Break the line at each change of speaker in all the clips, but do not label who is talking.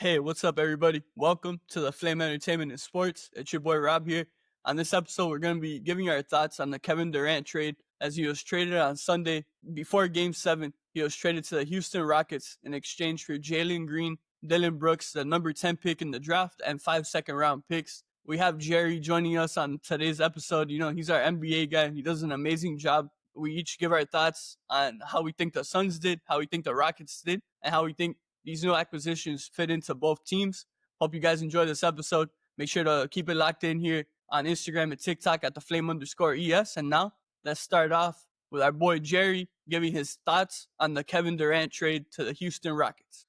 Hey, what's up, everybody? Welcome to the Flame Entertainment and Sports. It's your boy Rob here. On this episode, we're going to be giving our thoughts on the Kevin Durant trade as he was traded on Sunday before Game 7. He was traded to the Houston Rockets in exchange for Jalen Green, Dillon Brooks, the number 10 pick in the draft, and 5 second-round picks. We have Jerry joining us on today's episode. You know, he's our NBA guy. He does an amazing job. We each give our thoughts on how we think the Suns did, how we think the Rockets did, and how we think these new acquisitions fit into both teams. Hope you guys enjoy this episode. Make sure to keep it locked in here on Instagram and TikTok at the flame_ES. And now let's start off with our boy Jerry giving his thoughts on the Kevin Durant trade to the Houston Rockets.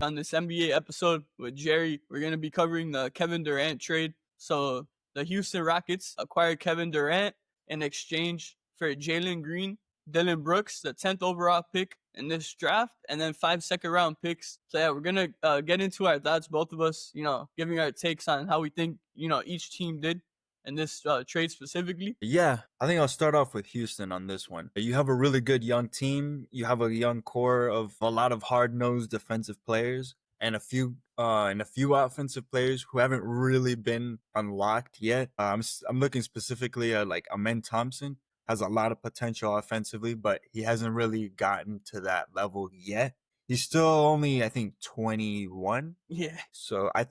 On this NBA episode with Jerry, we're going to be covering the Kevin Durant trade. So the Houston Rockets acquired Kevin Durant in exchange for Jalen Green, Dillon Brooks, the 10th overall pick in this draft, and then 5 second-round picks. So yeah, we're going to get into our thoughts, both of us, giving our takes on how we think, each team did in this trade specifically.
Yeah, I think I'll start off with Houston on this one. You have a really good young team. You have a young core of a lot of hard-nosed defensive players and a few offensive players who haven't really been unlocked yet. I'm looking specifically at like Amen Thompson. Has a lot of potential offensively, but he hasn't really gotten to that level yet. He's still only, I think, 21.
Yeah.
So I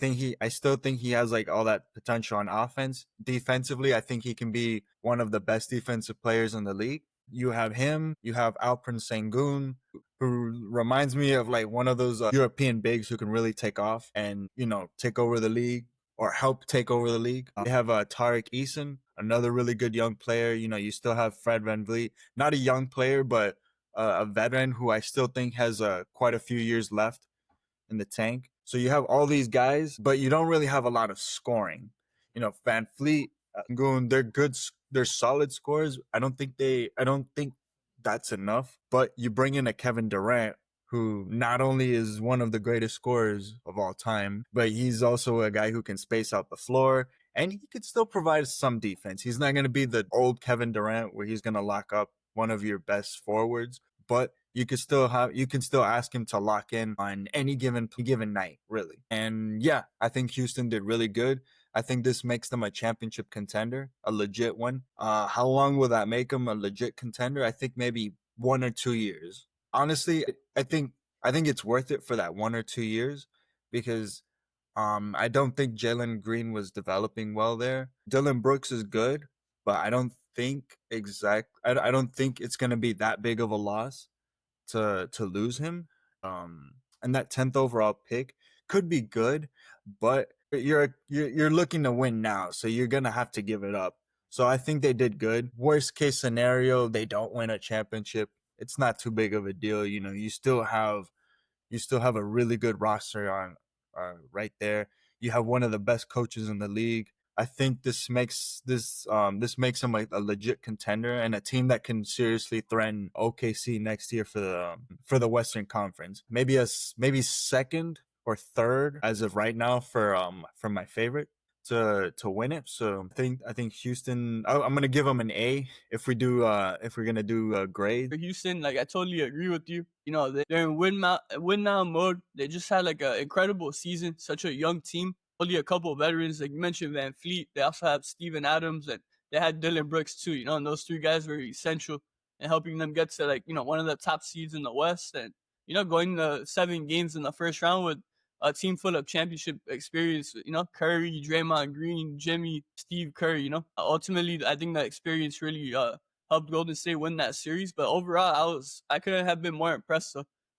still think he has like all that potential on offense. Defensively, I think he can be one of the best defensive players in the league. You have him. You have Alperen Sengun, who reminds me of like one of those European bigs who can really take off and, take over the league or help take over the league. They have Tariq Eason, another really good young player. You still have Fred VanVleet, not a young player, but a veteran who I still think has quite a few years left in the tank. So you have all these guys, but you don't really have a lot of scoring. VanVleet, Goon, they're good. They're solid scorers. I don't think that's enough. But you bring in a Kevin Durant, who not only is one of the greatest scorers of all time, but he's also a guy who can space out the floor, and he could still provide some defense. He's not going to be the old Kevin Durant where he's going to lock up one of your best forwards, but you can still ask him to lock in on any given night, really. And yeah, I think Houston did really good. I think this makes them a championship contender, a legit one. How long will that make them a legit contender? I think maybe 1 or 2 years. Honestly, I think it's worth it for that 1 or 2 years because I don't think Jalen Green was developing well there. Dillon Brooks is good, but I don't think it's going to be that big of a loss to lose him. And that 10th overall pick could be good, but you're looking to win now, so you're going to have to give it up. So I think they did good. Worst case scenario, they don't win a championship. It's not too big of a deal. You still have a really good roster on right there. You have one of the best coaches in the league. I think this makes them like a legit contender and a team that can seriously threaten OKC next year for the Western Conference. Maybe second or third as of right now for my favorite to win it. So I think Houston. I'm gonna give them an A if we're gonna do a grade.
For Houston, like I totally agree with you. They're in win now mode. They just had like an incredible season. Such a young team. Only a couple of veterans, like you mentioned, VanVleet. They also have Steven Adams, and they had Dillon Brooks too. And those 3 guys were essential in helping them get to one of the top seeds in the West, and going to 7 games in the first round with a team full of championship experience. Curry, Draymond Green, Jimmy, Steve Kerr. Ultimately, I think that experience really helped Golden State win that series. But overall, I couldn't have been more impressed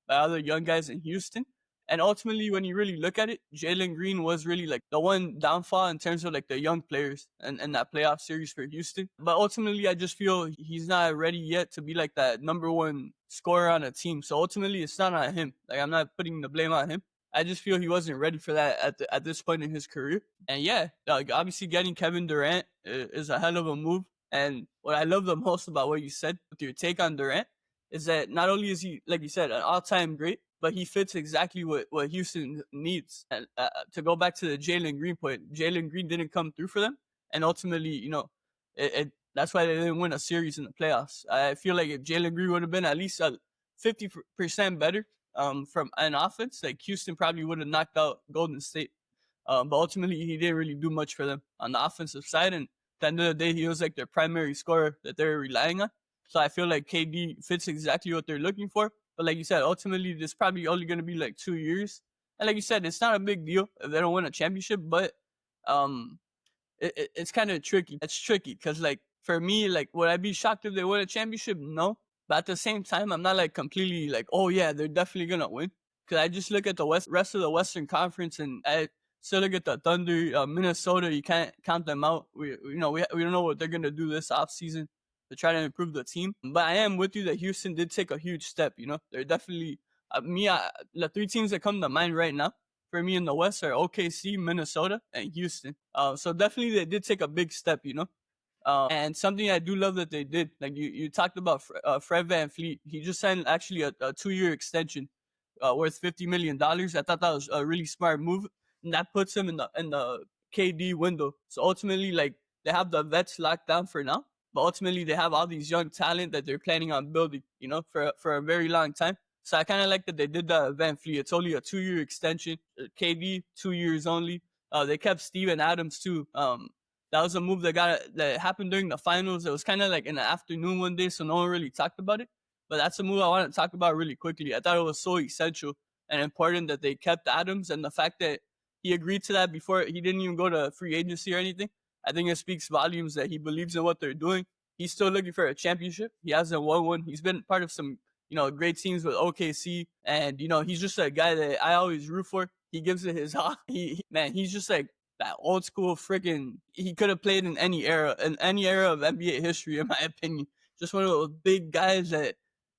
by other young guys in Houston. And ultimately, when you really look at it, Jalen Green was really like the one downfall in terms of like the young players and that playoff series for Houston. But ultimately, I just feel he's not ready yet to be like that number 1 scorer on a team. So ultimately, it's not on him. Like, I'm not putting the blame on him. I just feel he wasn't ready for that at this point in his career. And yeah, like obviously getting Kevin Durant is a hell of a move. And what I love the most about what you said with your take on Durant is that not only is he, like you said, an all-time great, but he fits exactly what Houston needs. And to go back to the Jalen Green point, Jalen Green didn't come through for them. And ultimately, that's why they didn't win a series in the playoffs. I feel like if Jalen Green would have been at least 50% better, from an offense, like Houston probably would have knocked out Golden State. But ultimately, he didn't really do much for them on the offensive side. And at the end of the day, he was like their primary scorer that they're relying on. So I feel like KD fits exactly what they're looking for. But like you said, ultimately, this probably only going to be like 2 years. And like you said, it's not a big deal if they don't win a championship. But um, it's kind of tricky. It's tricky because, like, for me, like, would I be shocked if they win a championship? No. But at the same time, I'm not like completely like, oh yeah, they're definitely gonna win. Because I just look at the rest of the Western Conference, and I still look at the Thunder, Minnesota. You can't count them out. We don't know what they're gonna do this offseason to try to improve the team. But I am with you that Houston did take a huge step. They're definitely the three teams that come to mind right now for me in the West are OKC, Minnesota, and Houston. So definitely they did take a big step. And something I do love that they did, like you talked about Fred VanVleet. He just signed actually a 2-year extension worth $50 million. I thought that was a really smart move, and that puts him in the KD window. So ultimately, like they have the vets locked down for now, but ultimately they have all these young talent that they're planning on building, for a very long time. So I kind of like that they did that VanVleet. It's only a 2-year extension. KD 2 years only. They kept Steven Adams too. That was a move that happened during the finals. It was kind of like in the afternoon one day, so no one really talked about it. But that's a move I want to talk about really quickly. I thought it was so essential and important that they kept Adams, and the fact that he agreed to that before he didn't even go to free agency or anything. I think it speaks volumes that he believes in what they're doing. He's still looking for a championship. He hasn't won one. He's been part of some great teams with OKC, and he's just a guy that I always root for. He gives it his all. Man, he's just like that old school freaking. He could have played in any era of NBA history, in my opinion. Just one of those big guys that,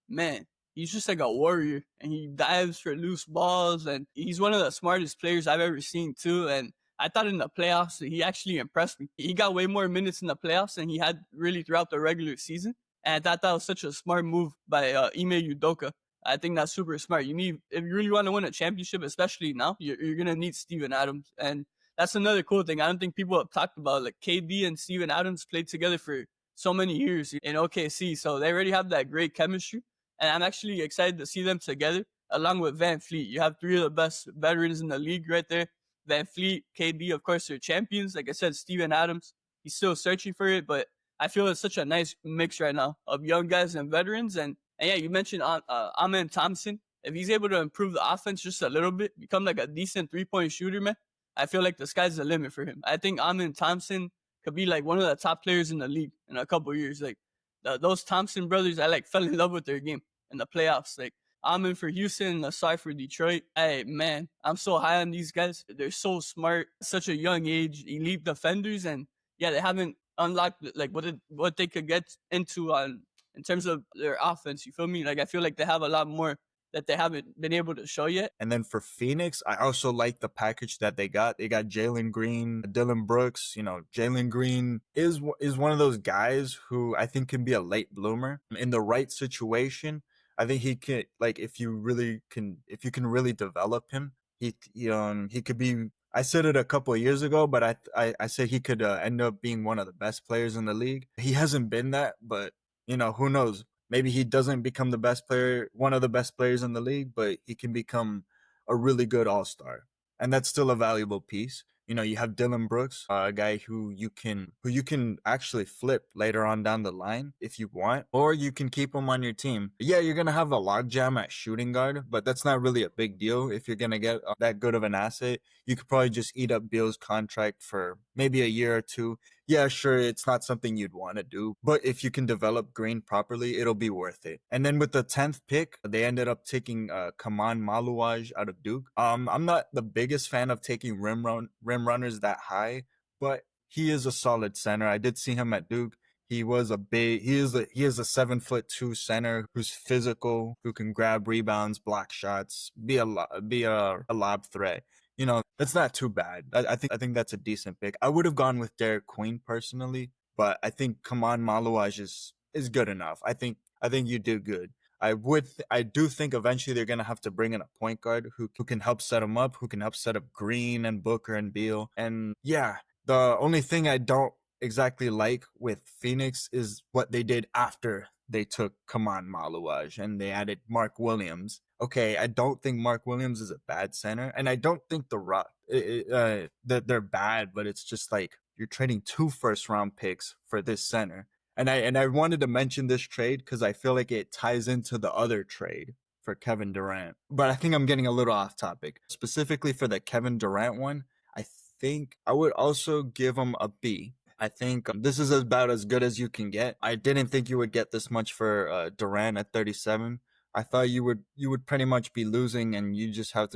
man, he's just like a warrior, and he dives for loose balls, and he's one of the smartest players I've ever seen too. And I thought in the playoffs he actually impressed me. He got way more minutes in the playoffs than he had really throughout the regular season. And I thought that was such a smart move by Ime Udoka. I think that's super smart. If you really want to win a championship, especially now, you're gonna need Steven Adams, and that's another cool thing. I don't think people have talked about, like, KD and Steven Adams played together for so many years in OKC, so they already have that great chemistry, and I'm actually excited to see them together along with VanVleet. You have three of the best veterans in the league right there. VanVleet, KD, of course, they're champions. Like I said, Steven Adams, he's still searching for it, but I feel it's such a nice mix right now of young guys and veterans. And yeah, you mentioned Amen Thompson. If he's able to improve the offense just a little bit, become like a decent 3-point shooter, man, I feel like the sky's the limit for him. I think Amen Thompson could be like one of the top players in the league in a couple years. Like those Thompson brothers, I like fell in love with their game in the playoffs. Like Amen for Houston, Asai for Detroit. Hey man, I'm so high on these guys. They're so smart, such a young age, elite defenders, and yeah, they haven't unlocked like what they could get into on in terms of their offense. You feel me? Like I feel like they have a lot more that they haven't been able to show yet.
And then for Phoenix, I also like the package that they got. They got Jalen Green, Dillon Brooks. Jalen Green is one of those guys who I think can be a late bloomer in the right situation. I think he can, like, if you can really develop him, he could be. I said it a couple of years ago, but I said he could end up being one of the best players in the league. He hasn't been that, but who knows? Maybe he doesn't become the best player, one of the best players in the league, but he can become a really good all-star. And that's still a valuable piece. You have Dillon Brooks, a guy who you can actually flip later on down the line if you want, or you can keep him on your team. Yeah, you're gonna have a logjam at shooting guard, but that's not really a big deal if you're gonna get that good of an asset. You could probably just eat up Beal's contract for maybe a year or two. Yeah, sure, it's not something you'd want to do, but if you can develop Green properly, it'll be worth it. And then with the 10th pick, they ended up taking Kaman Maluaj out of Duke. I'm not the biggest fan of taking rim runners that high, but he is a solid center. I did see him at Duke. He is a 7'2" center who's physical, who can grab rebounds, block shots, be a lob threat. That's not too bad. I think that's a decent pick. I would have gone with Derek Queen personally, but I think Kaman Maluaj is good enough. I think you did good. I do think eventually they're gonna have to bring in a point guard who can help set them up, who can help set up Green and Booker and Beal. And yeah, the only thing I don't exactly like with Phoenix is what they did after they took Kaman Maluaj and they added Mark Williams. Okay, I don't think Mark Williams is a bad center, and I don't think that they're bad, but it's just like you're trading 2 first-round picks for this center. And I wanted to mention this trade because I feel like it ties into the other trade for Kevin Durant. But I think I'm getting a little off topic. Specifically for the Kevin Durant one, I think I would also give him a B. I think this is about as good as you can get. I didn't think you would get this much for Durant at 37. I thought you would pretty much be losing and you just have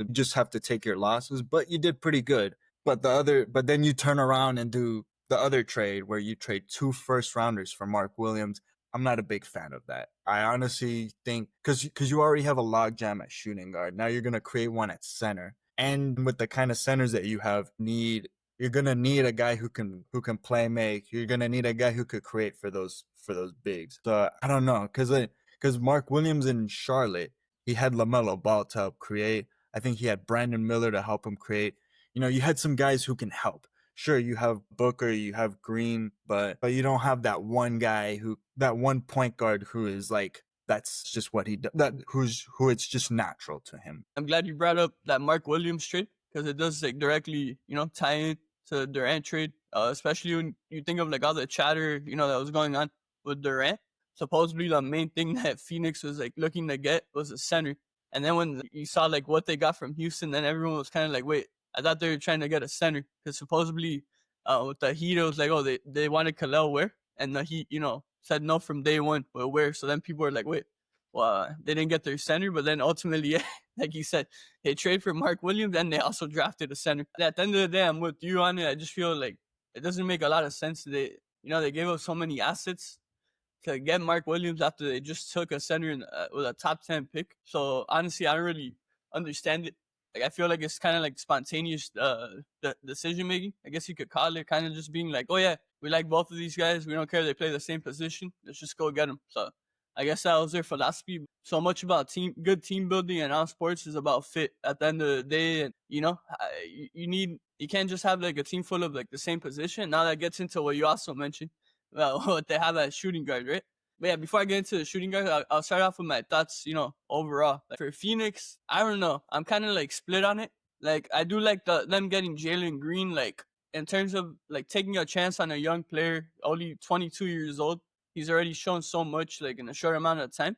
to take your losses, but you did pretty good. But then you turn around and do the other trade where you trade 2 first-rounders for Mark Williams. I'm not a big fan of that. I honestly think because you already have a logjam at shooting guard. Now you're gonna create one at center, and with the kind of centers that you have, you're gonna need a guy who can play make. You're gonna need a guy who could create for those bigs. So I don't know because Mark Williams in Charlotte, he had LaMelo Ball to help create. I think he had Brandon Miller to help him create. You had some guys who can help. Sure, you have Booker, you have Green, but you don't have that one guy that one point guard who is like, that's just what he does. Who it's just natural to him.
I'm glad you brought up that Mark Williams trade because it does like directly, tie in to the Durant trade, especially when you think of like all the chatter, that was going on with Durant. Supposedly the main thing that Phoenix was like looking to get was a center. And then when you saw like what they got from Houston, then everyone was kind of like, wait, I thought they were trying to get a center because supposedly with the Heat, it was like, oh, they wanted Kalel Ware, and the Heat, said no from day one with Ware. So then people were like, wait, well, they didn't get their center, but then ultimately, yeah, like you said, they trade for Mark Williams, and they also drafted a center. At the end of the day, I'm with you on it. I just feel like it doesn't make a lot of sense. They gave us so many assets to get Mark Williams after they just took a center with a top 10 pick. So honestly, I don't really understand it. Like, I feel like it's kind of like spontaneous decision making. I guess you could call it kind of just being like, oh yeah, we like both of these guys. We don't care if they play the same position. Let's just go get them. So I guess that was their philosophy. So much about good team building and all sports is about fit at the end of the day. And you can't just have like a team full of like the same position. Now that gets into what you also mentioned about what they have at shooting guard, right? But yeah, before I get into the shooting guard, I'll start off with my thoughts, overall. Like for Phoenix, I don't know. I'm kind of like split on it. Like I do like them getting Jalen Green, like in terms of like taking a chance on a young player, only 22 years old. He's already shown so much like in a short amount of time.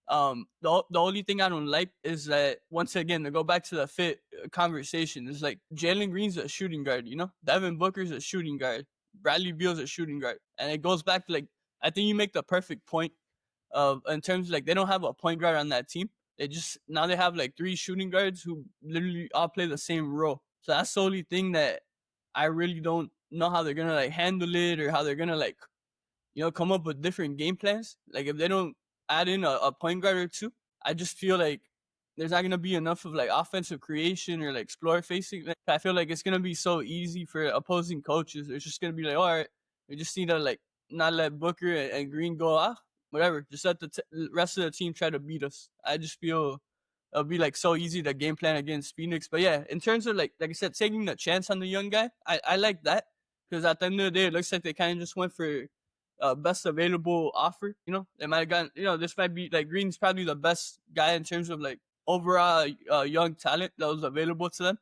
The only thing I don't like is that once again to go back to the fit conversation is like Jalen Green's a shooting guard, Devin Booker's a shooting guard, Bradley Beal's a shooting guard, and it goes back to like I think you make the perfect point of in terms of like they don't have a point guard on that team. Now they have like 3 shooting guards who literally all play the same role. So that's the only thing that I really don't know how they're gonna like handle it or how they're gonna like come up with different game plans. Like if they don't add in a point guard or 2, I just feel like there's not gonna be enough of like offensive creation or like explore facing. Like, I feel like it's gonna be so easy for opposing coaches. It's just gonna be like, all right, we just need to like not let Booker and Green go off. Whatever, just let the rest of the team try to beat us. I just feel it'll be like so easy to game plan against Phoenix. But yeah, in terms of like I said, taking the chance on the young guy, I like that because at the end of the day, it looks like they kind of just went for best available offer. They might have gotten, this might be like Green's probably the best guy in terms of like overall young talent that was available to them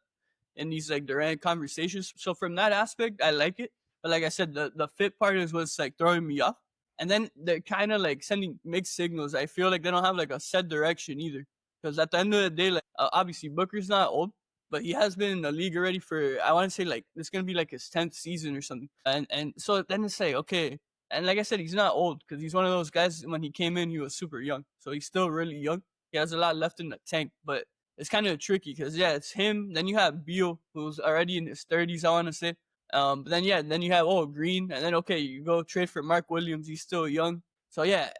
in these like Durant conversations. So from that aspect, I like it. But like I said, the fit part is what's like throwing me off. And then they're kind of like sending mixed signals. I feel like they don't have like a set direction either. Because at the end of the day, like obviously Booker's not old, but he has been in the league already for, I want to say like, it's going to be like his 10th season or something. And so then it's like, okay. And like I said, he's not old because he's one of those guys, when he came in, he was super young. So he's still really young. He has a lot left in the tank, but it's kind of tricky because, yeah, it's him. Then you have Beal, who's already in his 30s, I want to say. But then you have Green, and then okay, you go trade for Mark Williams. He's still young. So yeah,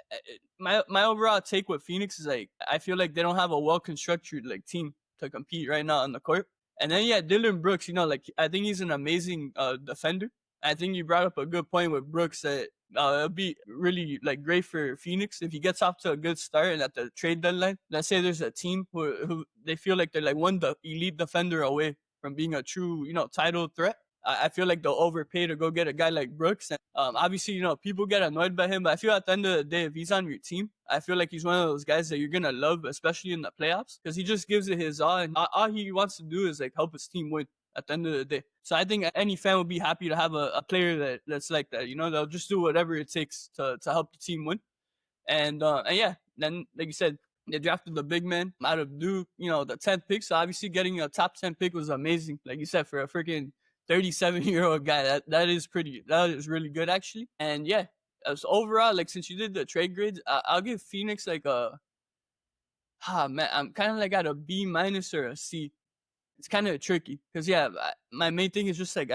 my overall take with Phoenix is like I feel like they don't have a well constructed like team to compete right now on the court. And then yeah, Dillon Brooks, like I think he's an amazing defender. I think you brought up a good point with Brooks that it'll be really like great for Phoenix if he gets off to a good start and at the trade deadline. Let's say there's a team who they feel like they're like one elite defender away from being a true title threat. I feel like they'll overpay to go get a guy like Brooks. And obviously, people get annoyed by him, but I feel at the end of the day, if he's on your team, I feel like he's one of those guys that you're gonna love, especially in the playoffs, because he just gives it his all, and all he wants to do is like help his team win at the end of the day. So I think any fan would be happy to have a player that's like that. They'll just do whatever it takes to help the team win. And yeah, then like you said, they drafted the big man out of Duke, the 10th pick. So obviously getting a top 10 pick was amazing. Like you said, for a freaking 37-year-old guy, that is really good actually. And yeah, as overall, like since you did the trade grades, I'll give Phoenix like man, I'm kind of like at a B minus or a C. It's kind of tricky because yeah, my main thing is just like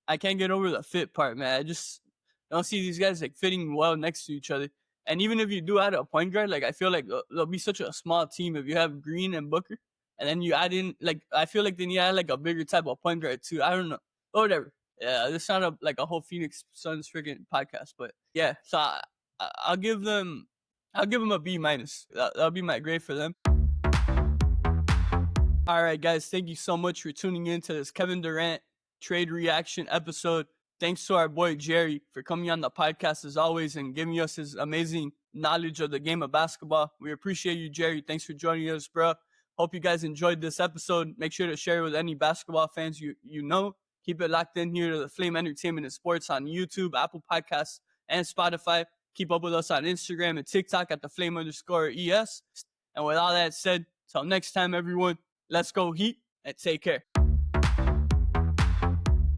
I can't get over the fit part, man. I just don't see these guys like fitting well next to each other. And even if you do add a point guard, like I feel like they'll be such a small team if you have Green and Booker, and then you add in like I feel like then you add like a bigger type of point guard too. I don't know, or whatever. Yeah, this not like a whole Phoenix Suns freaking podcast, but yeah. So I'll give them a B minus. That'll be my grade for them. All right, guys, thank you so much for tuning in to this Kevin Durant trade reaction episode. Thanks to our boy Jerry for coming on the podcast as always and giving us his amazing knowledge of the game of basketball. We appreciate you, Jerry. Thanks for joining us, bro. Hope you guys enjoyed this episode. Make sure to share it with any basketball fans you know. Keep it locked in here to the Flame Entertainment and Sports on YouTube, Apple Podcasts, and Spotify. Keep up with us on Instagram and TikTok at the Flame_ES. And with all that said, till next time, everyone, let's go Heat and take care.